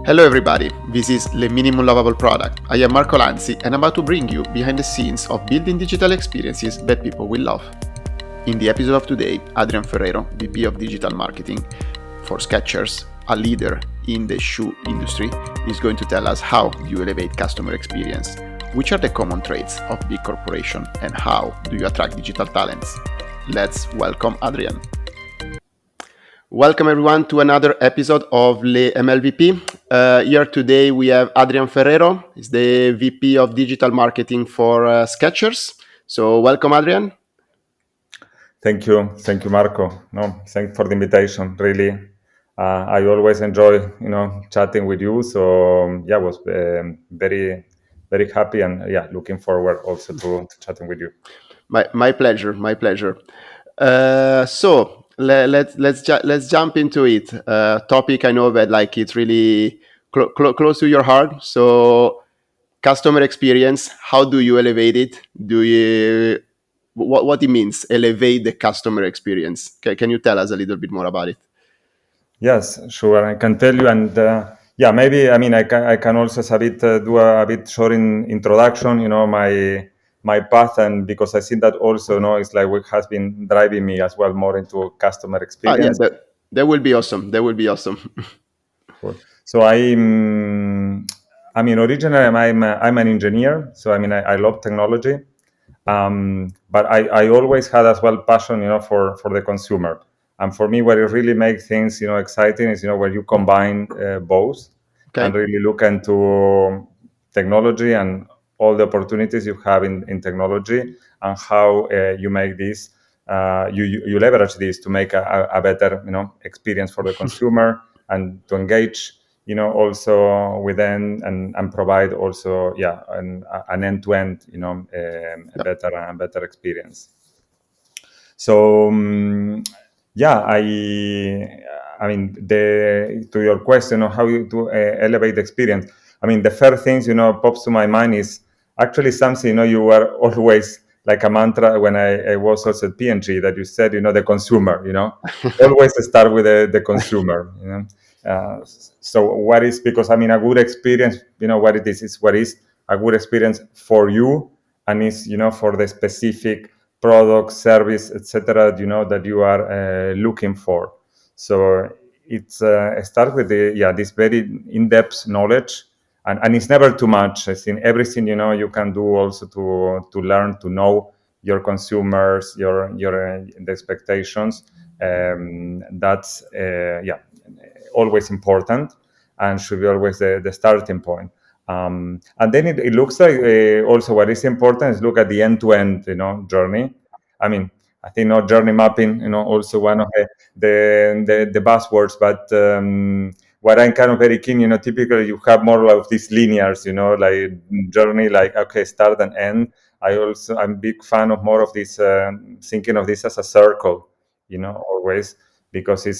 Hello everybody, this is Le Minimum Lovable Product. I am Marco Lanzi and I'm about to bring you behind the scenes of building digital experiences that people will love. In the episode of today, Adrian Ferrero, VP of Digital Marketing for Skechers, a leader in the shoe industry, is going to tell us how you elevate customer experience, which are the common traits of big corporations, and how do you attract digital talents. Let's welcome Adrian. Welcome everyone to another episode of Le MLVP. Here today we have Adrian Ferrero. He's the VP of Digital Marketing for Skechers. So welcome, Adrian. Thank you, Marco. No, thanks for the invitation. Really, I always enjoy, chatting with you. So I was very, very happy, and looking forward also to chatting with you. My pleasure. My pleasure. So let's jump into it. Topic I know that it's really close to your heart. So customer experience. How do you elevate it? Do you what it means elevate the customer experience? Can you tell us a little bit more about it? Yes, sure. I can tell you, and maybe I can also do a bit short introduction. My path, and because I think that also, it's like what has been driving me as well more into customer Yeah, experience. that will be awesome. That will be awesome. Cool. So originally I'm an engineer. So I love technology, but I always had as well passion, for the consumer. And for me, what it really makes things, exciting is, where you combine both and Okay. really look into technology and all the opportunities you have in technology, and how you make this, you leverage this to make a better, experience for the consumer, and to engage, also within, and provide also, an end-to-end, a Yeah. better experience. So to your question of how you do elevate the experience. The first things pops to my mind is actually something you were always like a mantra when I was also at P&G, that you said the consumer, always start with the consumer. So what is, because a good experience, what it is what is a good experience for you, and is for the specific product, service, etc. that you are looking for. So it's start with this very in-depth knowledge, and it's never too much. I think everything you can do also to learn to know your consumers, your the expectations. That's always important, and should be always the starting point. And then it looks like also what is important is look at the end-to-end journey. I think journey mapping, also one of the buzzwords, but what I'm kind of very keen, typically you have more of these linears, like journey, like okay, start and end. I'm a big fan of more of this, thinking of this as a circle, always, because it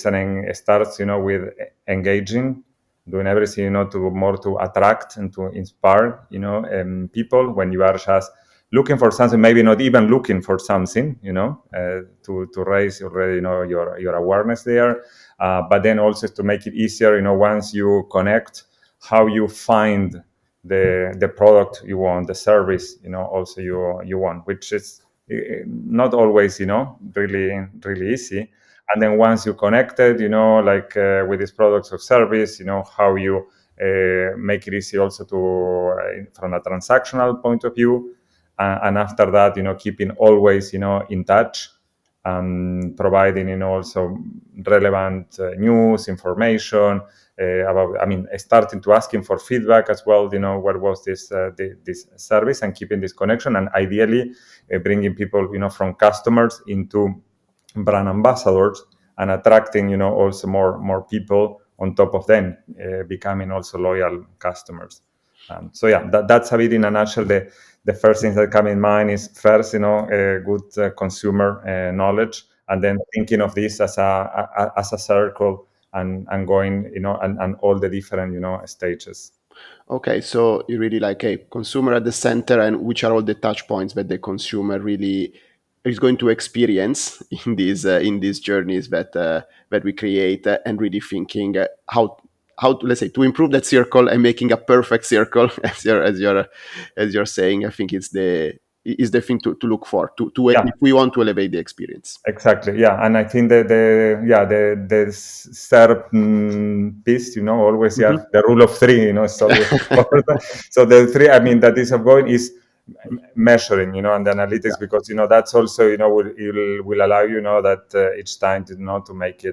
starts, with engaging, doing everything, to attract and to inspire, people, when you are just looking for something, maybe not even looking for something, to raise already, your awareness there. But then also to make it easier, once you connect, how you find the product you want, the service, also you want, which is not always, really, really easy. And then once you connected, like with these products or service, how you make it easy also to, from a transactional point of view. And after that, keeping always, in touch, providing, also relevant news, information about, starting to asking for feedback as well, what was this service, and keeping this connection, and ideally bringing people, from customers into brand ambassadors, and attracting, also more people on top of them, becoming also loyal customers. That's a bit in a nutshell. The first things that come in mind is first, good consumer knowledge, and then thinking of this as a circle, and going, and all the different, stages. Okay, so you really like a consumer at the center, and which are all the touch points that the consumer really is going to experience in these journeys that we create, and really thinking how how to, let's say, to improve that circle and making a perfect circle, as you're saying. I think it's the thing to look for, to Yeah, if we want to elevate the experience. exactly. Yeah, and I think that the third piece, always, Hmm. the rule of three, is always important. So the three, I mean, that is ongoing is measuring, and the analytics, because that's also, will allow that each time to make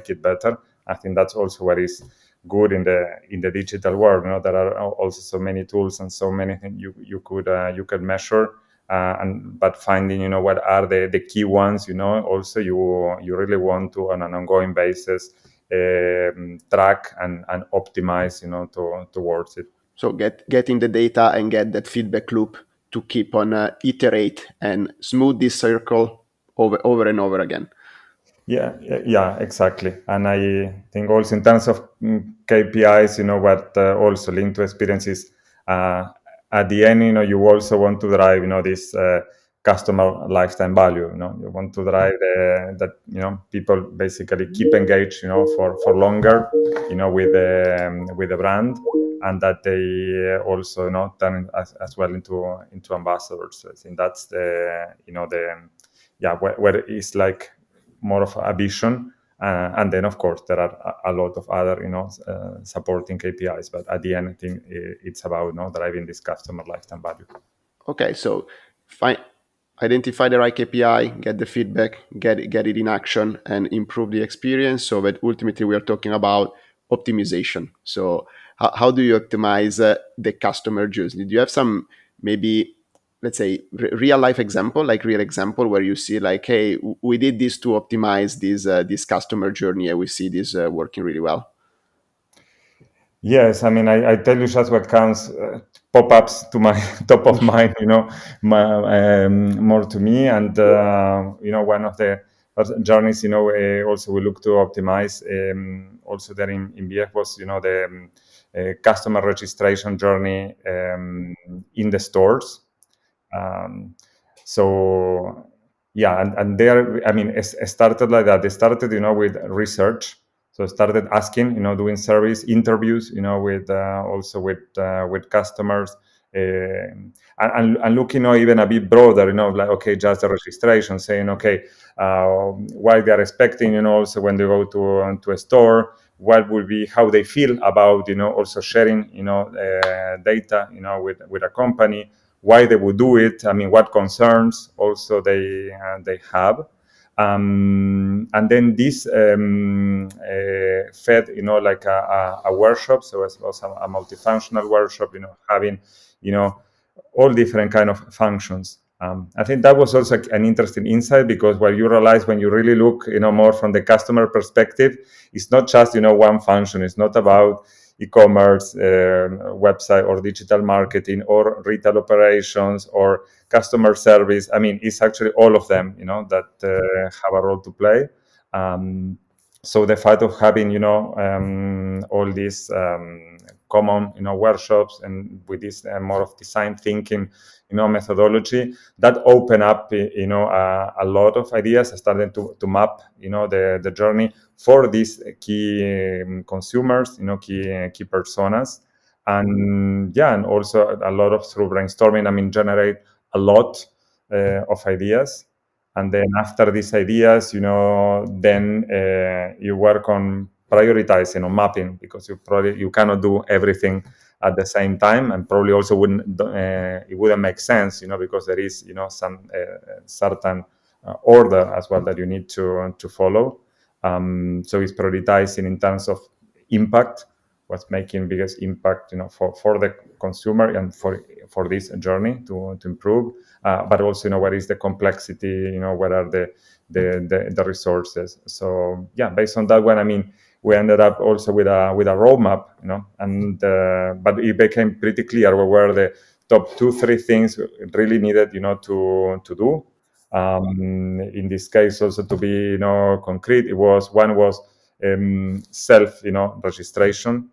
it better. I think that's also what is good in the digital world. There are also so many tools and so many things you could measure, but finding what are the key ones. Also you really want to, on an ongoing basis, track and optimize towards it. So getting the data and get that feedback loop to keep on iterate and smooth this circle over and over again. Yeah, exactly. And I think also in terms of KPIs, what also linked to experiences, at the end, you also want to drive, this customer lifetime value. You want to drive that, people basically keep engaged, for longer, with the brand, and that they also, turn as well into ambassadors. I think that's where it's like more of a vision. And then, of course, there are a lot of other, supporting KPIs. But at the end, I think it's about driving this customer lifetime value. Okay, so find, identify the right KPI, get the feedback, get it in action, and improve the experience. So that ultimately we are talking about optimization. So how do you optimize the customer journey? Do you have some, maybe, let's say, real life example, like real example where you see like, hey, we did this to optimize this customer journey, and we see this working really well? Yes, I mean, I tell you just what comes, pop-ups to my top of mind, more to me. And, one of the journeys, also we look to optimize, also there in BF was, the customer registration journey in the stores. Um, so yeah, and there, I mean, it started like that. They started, with research. So started asking, doing service interviews, with also with customers, and looking, even a bit broader, like, okay, just the registration, saying, okay, why they are expecting, also when they go to a store, what will be how they feel about, also sharing, data, with a company, why they would do it. I mean, what concerns also they have. And then this fed, like a workshop. So it was a multifunctional workshop, having, all different kind of functions. I think that was also an interesting insight, because what you realize when you really look, more from the customer perspective, it's not just, one function. It's not about e-commerce, website or digital marketing or retail operations or customer service. I mean, it's actually all of them, that have a role to play. So the fact of having, all these common, workshops, and with this more of design thinking, methodology, that open up, a lot of ideas. I started to map, the journey for these key consumers, key personas. And yeah, and also a lot of through brainstorming, I mean, generate a lot of ideas. And then after these ideas, then you work on prioritizing or mapping, because you cannot do everything at the same time, and probably also it wouldn't make sense, because there is, some certain order as well that you need to follow. So it's prioritizing in terms of impact, what's making biggest impact, for the consumer and for this journey to improve, but also, what is the complexity, what are the resources. So yeah, based on that one, I mean, we ended up also with a roadmap, and but it became pretty clear what were the top 2-3 things really needed, to do. In this case, also to be, concrete, one was self, registration.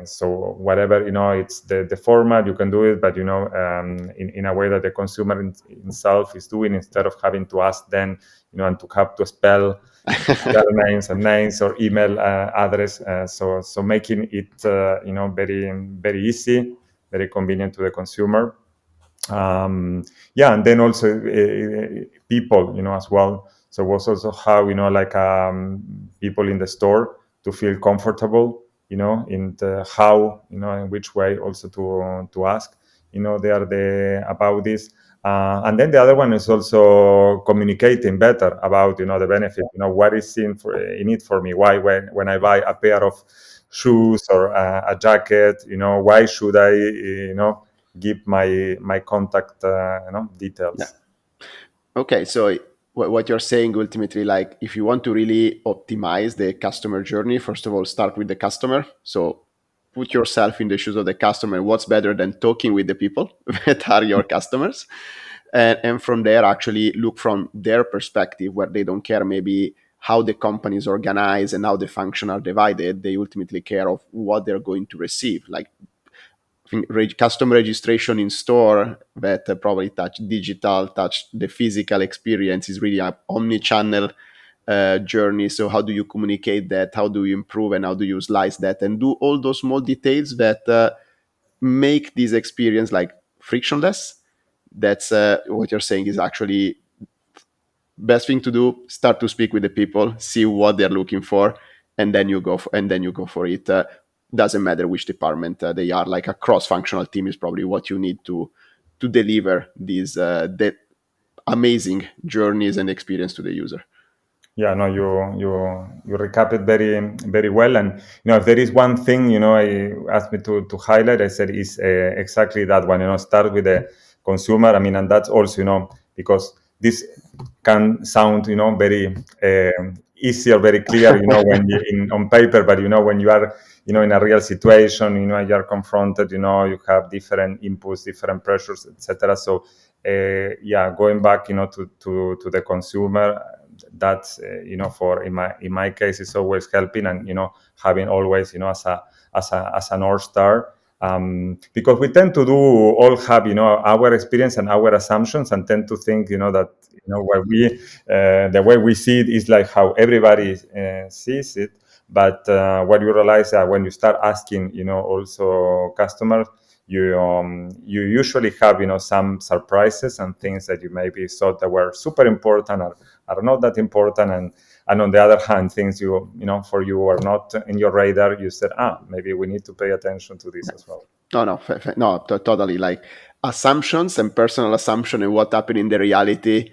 So whatever, it's the format, you can do it, but in a way that the consumer himself is doing, instead of having to ask them, and to have to spell their names or email address. So making it very very easy, very convenient to the consumer. Yeah, and then also people, as well. So was also how like people in the store to feel comfortable, in the how, in which way also to ask, they are the about this. And then the other one is also communicating better about the benefit. What is in it for me? Why when I buy a pair of shoes or a jacket, why should I give my contact Yeah. details. Okay, so what you're saying ultimately, like if you want to really optimize the customer journey, first of all, start with the customer. So put yourself in the shoes of the customer. What's better than talking with the people that are your customers? And from there, actually look from their perspective where they don't care maybe how the company is organized and how the function are divided. They ultimately care of what they're going to receive. Like custom registration in store that probably touch digital, touch the physical experience is really an omni-channel journey. So how do you communicate that? How do you improve and how do you slice that and do all those small details that make this experience like frictionless? That's what you're saying is actually best thing to do. Start to speak with the people, see what they're looking for, and then you go for it. Doesn't matter which department they are. Like a cross-functional team is probably what you need to deliver these the amazing journeys and experience to the user. Yeah, no, you recap it very very well. And if there is one thing I asked me to highlight, I said is exactly that one. Start with the consumer. I mean, and that's also because this can sound very easy or very clear when you on paper, but when you are in a real situation, you are confronted, you have different inputs, different pressures, etc. So yeah, going back to the consumer, that's for in my case it's always helping, and having always as a north star, because we tend to do all have our experience and our assumptions, and tend to think that what we the way we see it is like how everybody sees it. But what you realize that when you start asking also customers, you usually have some surprises and things that you maybe thought that were super important are not that important, and on the other hand, things for you are not in your radar. You said, maybe we need to pay attention to this as well. No, totally. Like assumptions and personal assumption and what happened in the reality.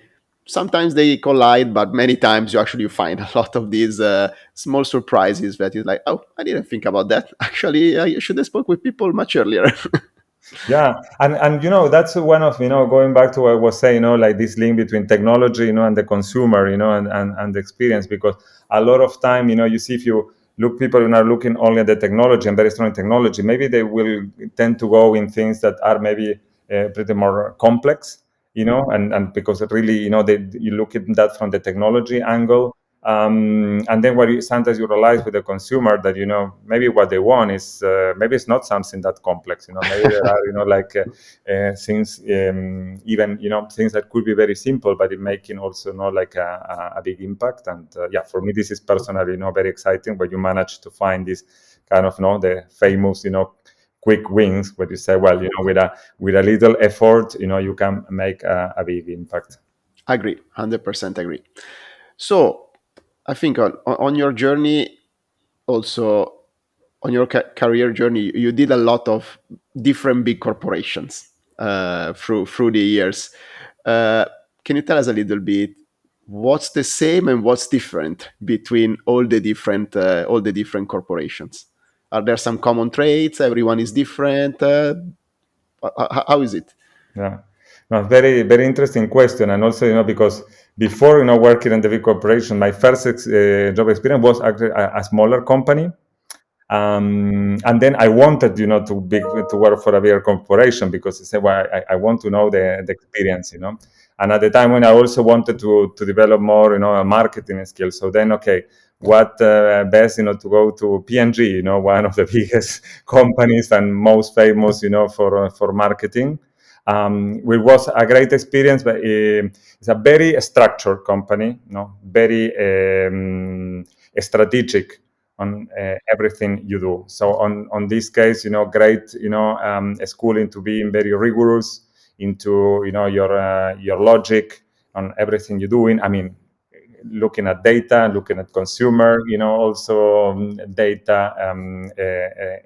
Sometimes they collide, but many times you find a lot of these small surprises that is like, oh, I didn't think about that. Actually, I should have spoke with people much earlier. Yeah, and that's one of going back to what I was saying, like this link between technology, and the consumer, and the experience, because a lot of time, you see, if you look, people are looking only at the technology and very strong in technology, maybe they will tend to go in things that are maybe pretty more complex, and because it really, you look at that from the technology angle. And then sometimes you realize with the consumer that maybe what they want is maybe it's not something that complex. Maybe there are like things, even things that could be very simple, but it making also like a big impact. And yeah, for me this is personally very exciting when you manage to find this kind of the famous quick wins, where you say, well, with a little effort, you can make a big impact. Agree, 100% agree. So I think on your journey, also on your career journey, you did a lot of different big corporations through the years. Uh, can you tell us a little bit what's the same and what's different between all the different corporations? Are there some common traits? Everyone is different. How is it? Yeah, no, very very interesting question, and also because before working in the big corporation, my first job experience was actually a smaller company, and then I wanted to work for a bigger corporation, because I said, well, I want to know the experience, and at the time when I also wanted to develop more marketing skills. So then, okay, what best to go to P&G, one of the biggest companies and most famous for marketing. It was a great experience, but it's a very structured company, very strategic on everything you do. So on this case, great, schooling to being very rigorous into, your logic on everything you're doing. I mean, looking at data, looking at consumer, also data,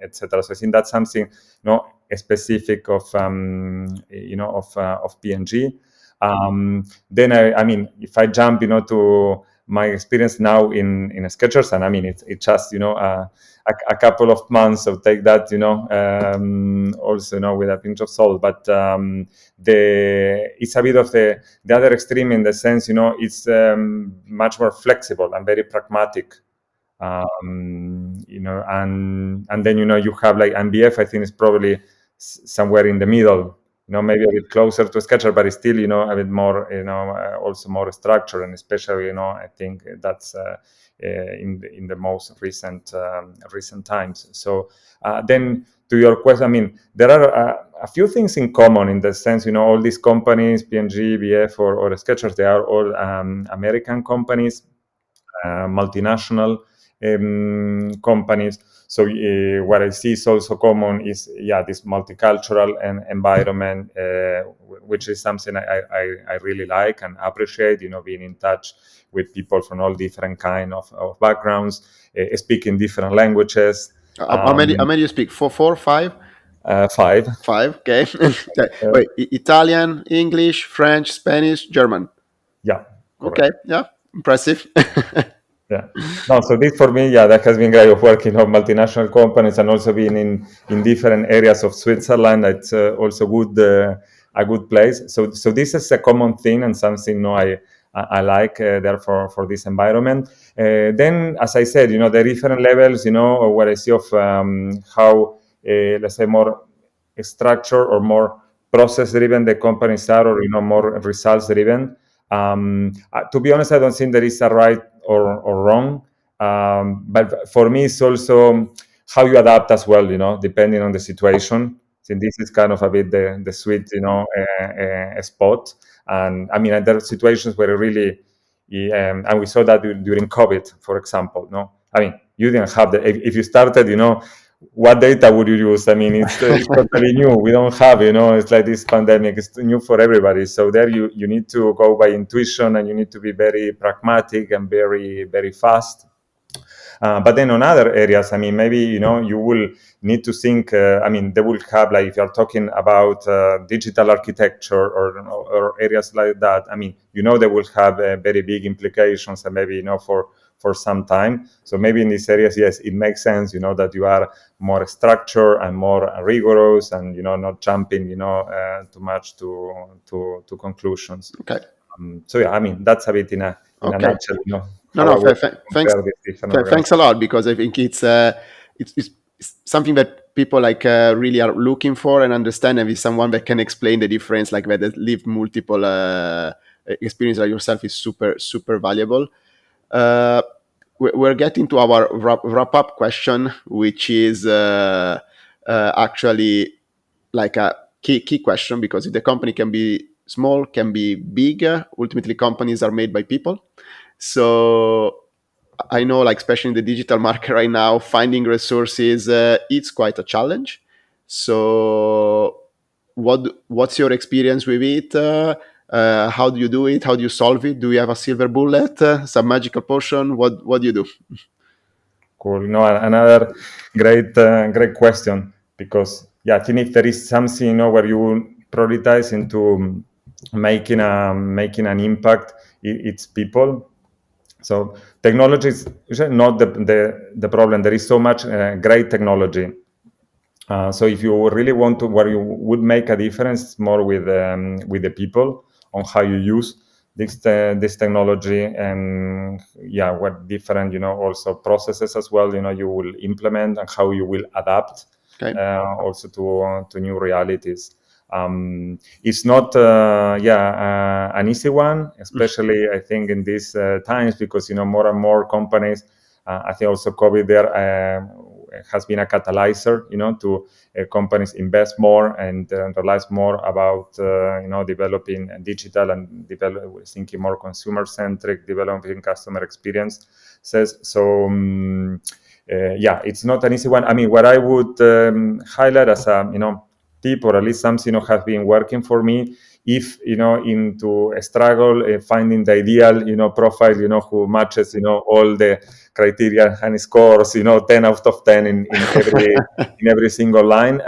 etc. So I think that's something, specific of, of P&G. Then I mean, if I jump, to my experience now in Skechers, and I mean, it's just, a couple of months, so take that, also, with a pinch of salt. But it's a bit of the other extreme in the sense, it's much more flexible and very pragmatic. And then, you have like MBF, I think is probably somewhere in the middle, maybe a bit closer to Skechers, but it's still, a bit more, also more structured, and especially, I think that's in the most recent times. So then to your question, I mean, there are a few things in common in the sense, all these companies, P&G, VF, or Skechers, they are all American companies, multinational companies. So what I see is also common is, this multicultural environment, which is something I really like and appreciate, being in touch with people from all different kind of backgrounds, speaking different languages. How many you speak? Four, five? 5. Five, okay. Wait, Italian, English, French, Spanish, German. Yeah, correct. Okay, yeah, impressive. Yeah. No, so this for me, that has been great of working on multinational companies and also being in different areas of Switzerland. It's also a good place. So this is a common thing and something I like there for this environment. Then, as I said, the different levels, what I see of how, let's say, more structure or more process driven the companies are, or more results driven. To be honest, I don't think there is a right or wrong, but for me it's also how you adapt as well, depending on the situation. So this is kind of a bit the sweet spot. And I mean, there are situations where it really, and we saw that during COVID, for example. I mean, you didn't have if you started, what data would you use? I mean, it's totally new. We don't have, it's like this pandemic. It's new for everybody. So there you need to go by intuition, and you need to be very pragmatic and very, very fast. But then on other areas, I mean, maybe, you will need to think, I mean, they will have, like, if you're talking about digital architecture or areas like that, I mean, they will have very big implications, and maybe, for some time. So maybe in these areas, yes, it makes sense, that you are more structured and more rigorous, and, not jumping, too much to conclusions. Okay. So yeah, I mean, that's a bit in a nutshell, Thanks a lot, because I think it's something that people like really are looking for and understand, and with someone that can explain the difference, like that lived multiple experience like yourself, is super valuable. We're getting to our wrap up question, which is actually like a key question, because the company can be small, can be big. Ultimately, companies are made by people. So I know, like, especially in the digital market right now, finding resources, it's quite a challenge. So what's your experience with it? How do you do it? How do you solve it? Do you have a silver bullet, some magical potion? What do you do? Cool. Another great question, because I think if there is something, where you prioritize into making an impact, it's people. So technology is not the problem. There is so much great technology. So if you really want to, where you would make a difference, more with the people, on how you use this technology, and what different, also processes as well, you will implement, and how you will adapt, Okay. also to new realities. It's not an easy one, especially I think in these times, because more and more companies, I think also COVID there has been a catalyzer, to companies invest more and realize more about developing digital and thinking more consumer centric, developing customer experience. So it's not an easy one. I mean, what I would highlight as a tip, or at least something has been working for me, if into a struggle finding the ideal profile who matches all the criteria and scores 10 out of 10 in every single line.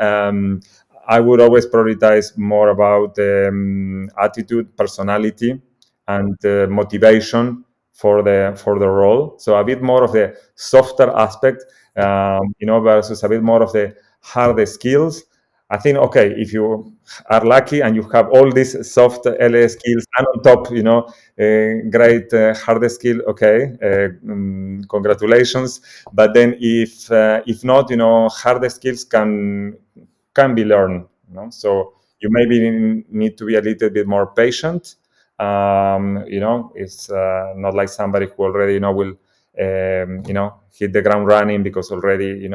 I would always prioritize more about attitude, personality, and motivation for the role. So a bit more of the softer aspect, versus a bit more of the harder skills. I think, okay, if you are lucky and you have all these soft LA skills and on top, great hard skill, okay, congratulations. But then if not, hard skills can be learned. So you maybe need to be a little bit more patient. It's not like somebody who already will hit the ground running because already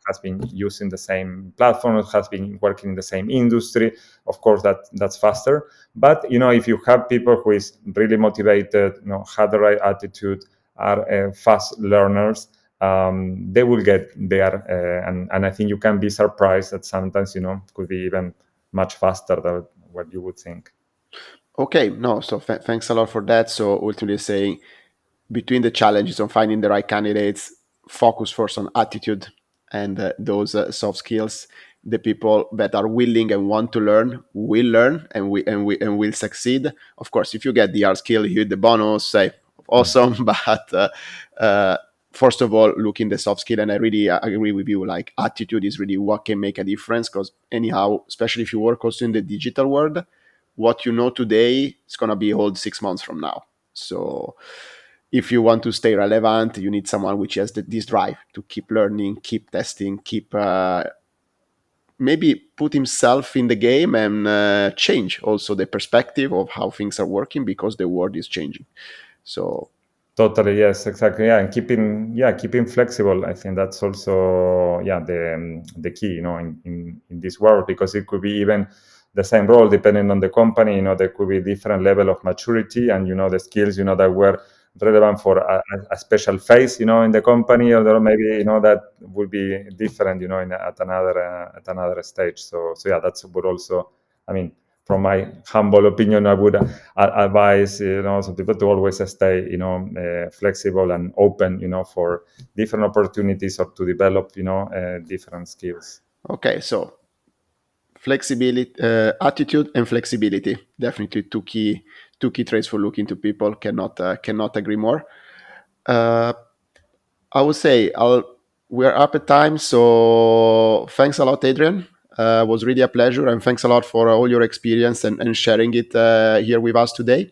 has been using the same platform, has been working in the same industry. Of course, that's faster. But if you have people who is really motivated, have the right attitude, are fast learners, they will get there, and I think you can be surprised that sometimes could be even much faster than what you would think. Okay, no, so thanks a lot for that. So ultimately saying, between the challenges of finding the right candidates, focus first on attitude and those soft skills. The people that are willing and want to learn will learn and will succeed. Of course, if you get the hard skill, you hit the bonus, say awesome. But first of all, look in the soft skill, and I really agree with you. Like, attitude is really what can make a difference. Because anyhow, especially if you work also in the digital world, what you know today is gonna be old 6 months from now. So if you want to stay relevant, you need someone which has this drive to keep learning, keep testing, keep maybe put himself in the game and change also the perspective of how things are working, because the world is changing. So totally, yes, exactly, yeah, and keeping flexible. I think that's also the key, in this world, because it could be even the same role depending on the company. There could be different level of maturity and the skills that were relevant for a special phase in the company, or there maybe that would be different at another stage. So yeah, that's would also, I mean, from my humble opinion, I would advise some people to always stay flexible and open for different opportunities, or to develop different skills. okay, so flexibility, attitude, and flexibility, definitely two key traits for looking to people. Cannot agree more. I would say we're up at time, so thanks a lot, Adrian. It was really a pleasure, and thanks a lot for all your experience and sharing it here with us today.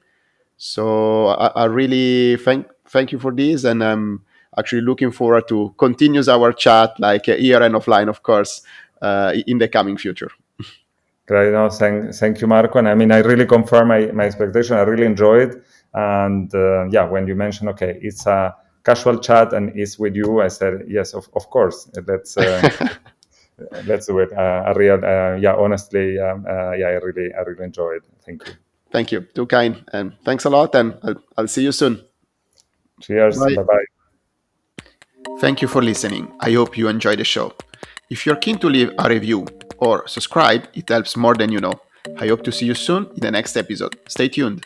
So I really thank you for this, and I'm actually looking forward to continues our chat, like here and offline, of course, in the coming future. Great. No, thank you, Marco. And I mean, I really confirm my expectation. I really enjoy it. And when you mentioned, okay, it's a casual chat and it's with you, I said, yes, of course. Let's do it. A real, honestly, I really enjoy it. Thank you. Thank you. Too kind. And thanks a lot. And I'll see you soon. Cheers. Bye. Bye-bye. Thank you for listening. I hope you enjoyed the show. If you're keen to leave a review or subscribe, it helps more than you know. I hope to see you soon in the next episode. Stay tuned.